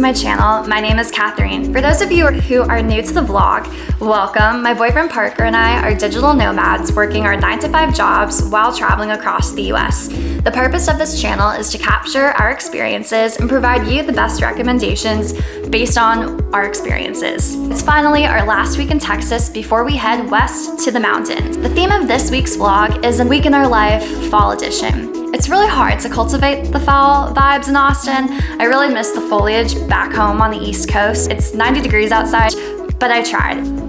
my channel. My name is Catherine. For those of you who are new to the vlog, welcome. My boyfriend Parker and I are digital nomads working our 9-to-5 jobs while traveling across the US. The purpose of this channel is to capture our experiences and provide you the best recommendations based on our experiences. It's finally our last week in Texas before we head west to the mountains. The theme of this week's vlog is a week in our life fall edition. It's really hard to cultivate the fall vibes in Austin. I really miss the foliage back home on the East Coast. It's 90 degrees outside, but I tried.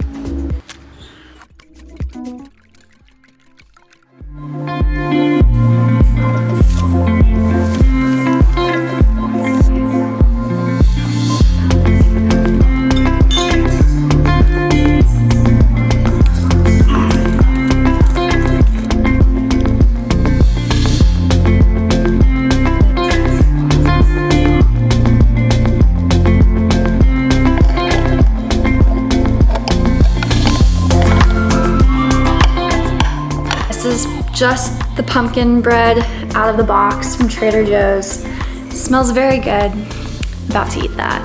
Just the pumpkin bread out of the box from Trader Joe's. Smells very good. About to eat that.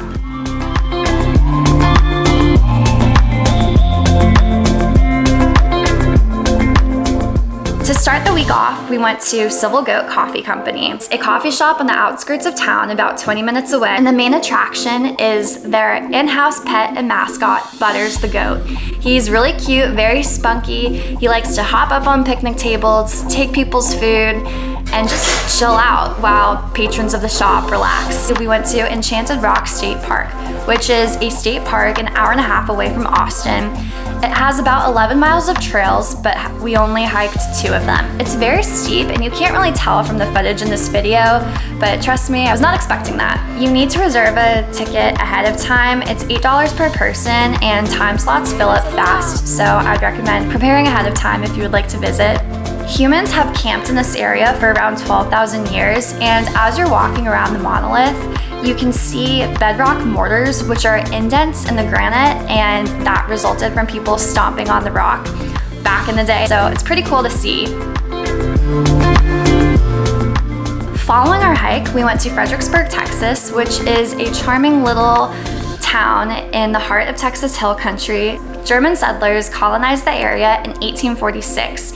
To start the week off, we went to Civil Goat Coffee Company. It's a coffee shop on the outskirts of town, about 20 minutes away. And the main attraction is their in-house pet and mascot, Butters the goat. He's really cute, very spunky. He likes to hop up on picnic tables, take people's food, and just chill out while patrons of the shop relax. So we went to Enchanted State Park, which is a state park an hour and a half away from Austin. It has about 11 miles of trails, but we only hiked 2 of them. It's very steep, and you can't really tell from the footage in this video, but trust me, I was not expecting that. You need to reserve a ticket ahead of time. It's $8 per person, and time slots fill up fast, so I'd recommend preparing ahead of time if you would like to visit. Humans have camped in this area for around 12,000 years, and as you're walking around the monolith, you can see bedrock mortars, which are indents in the granite, and that resulted from people stomping on the rock back in the day. So it's pretty cool to see. Following our hike, we went to Fredericksburg, Texas, which is a charming little town in the heart of Texas Hill Country. German settlers colonized the area in 1846.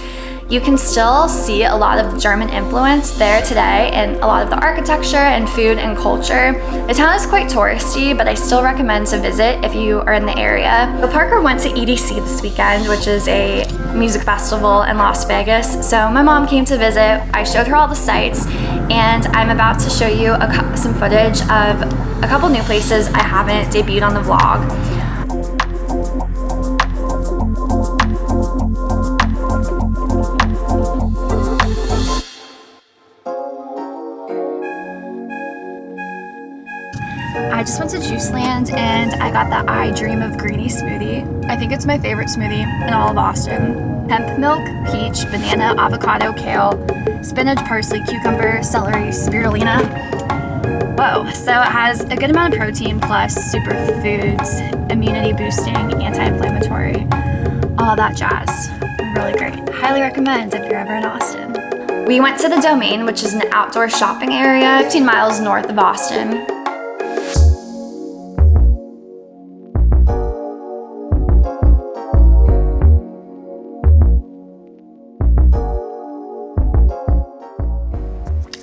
You can still see a lot of German influence there today in a lot of the architecture and food and culture. The town is quite touristy, but I still recommend to visit if you are in the area. So Parker went to EDC this weekend, which is a music festival in Las Vegas. So my mom came to visit. I showed her all the sights, and I'm about to show you some footage of a couple new places I haven't debuted on the vlog. I just went to Juiceland and I got the I Dream of Greeny smoothie. I think it's my favorite smoothie in all of Austin. Hemp milk, peach, banana, avocado, kale, spinach, parsley, cucumber, celery, spirulina. Whoa, so it has a good amount of protein plus superfoods, immunity boosting, anti-inflammatory, all that jazz. Really great. Highly recommend if you're ever in Austin. We went to the Domain, which is an outdoor shopping area 15 miles north of Austin.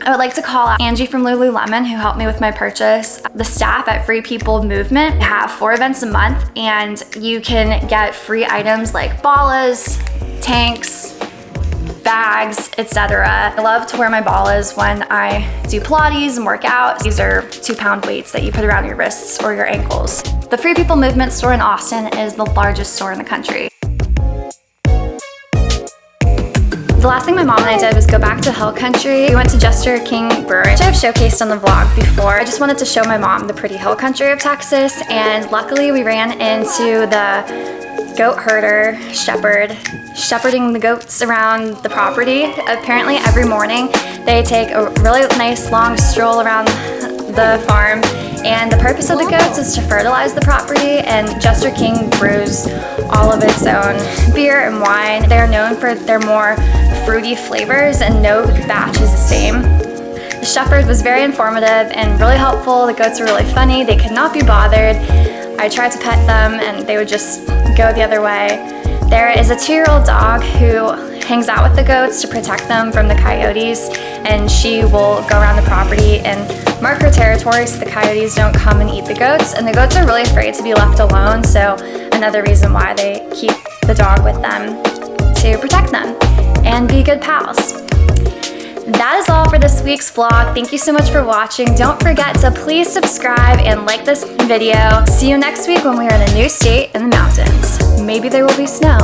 I would like to call out Angie from Lululemon, who helped me with my purchase. The staff at Free People Movement have 4 events a month, and you can get free items like ballas, tanks, bags, etc. I love to wear my ballas when I do Pilates and work out. These are 2-pound weights that you put around your wrists or your ankles. The Free People Movement store in Austin is the largest store in the country. The last thing my mom and I did was go back to Hill Country. We went to Jester King Brewery, which I've showcased on the vlog before. I just wanted to show my mom the pretty hill country of Texas, and luckily we ran into the goat herder, shepherding the goats around the property. Apparently every morning they take a really nice long stroll around the farm, and the purpose of the goats is to fertilize the property, and Jester King brews all of its own beer and wine. They're known for their more fruity flavors, and no batch is the same. The shepherd was very informative and really helpful. The goats were really funny. They could not be bothered. I tried to pet them and they would just go the other way. There is a 2-year-old dog who hangs out with the goats to protect them from the coyotes, and she will go around the property and mark her territory so the coyotes don't come and eat the goats. And the goats are really afraid to be left alone, so another reason why they keep the dog with them to protect them and be good pals. That is all for this week's vlog. Thank you so much for watching. Don't forget to please subscribe and like this video. See you next week when we are in a new state in the mountains. Maybe there will be snow.